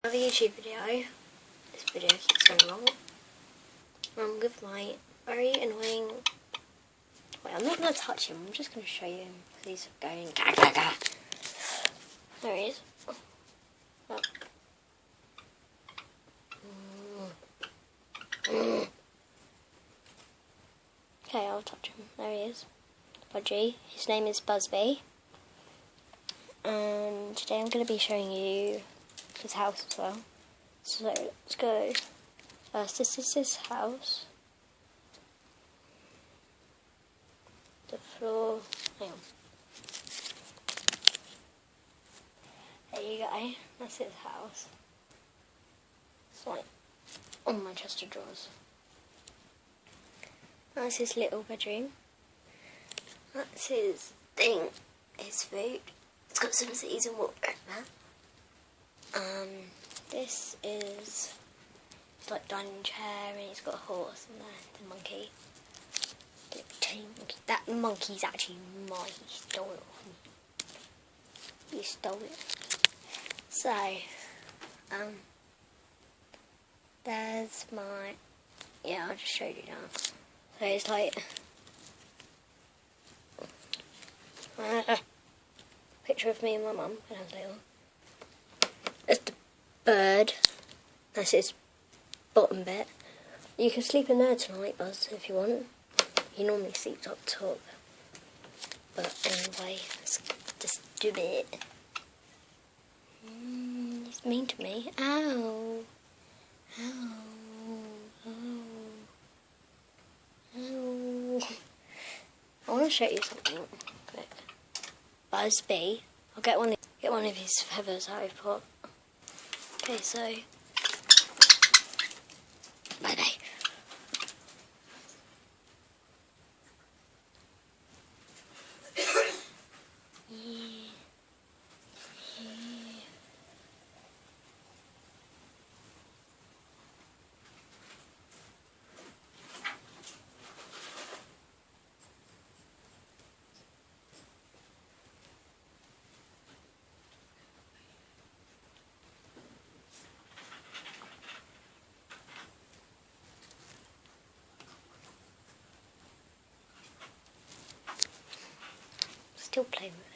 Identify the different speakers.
Speaker 1: Another YouTube video. This video keeps going wrong. With my very annoying... Wait, I'm not going to touch him, I'm just going to show you him. He's going ga ga ga. There he is. Oh. Okay, I'll touch him. There he is. Budgie. His name is Busby. And today I'm going to be showing you his house as well. So let's go. First, this is his house. The floor. Hang on. There you go. That's his house. It's like on my chest of drawers. That's his little bedroom. That's his thing. His food. It's got some seasoned water in there. This is his like dining chair, and he's got a horse and the monkey. The tiny monkey. That monkey's actually mine. He stole it off me. He stole it. So, there's my. Yeah, I'll just show you now. So it's like. Picture of me and my mum when I was little. There's the bird. That's his bottom bit. You can sleep in there tonight, Buzz, if you want. He normally sleeps up top. But anyway, let's just do it. He's mean to me. Ow. Ow. Ow. Ow. I want to show you something quick. Busby. I'll get one of his feathers out of pot. Okay, so bye bye. Still playing with it.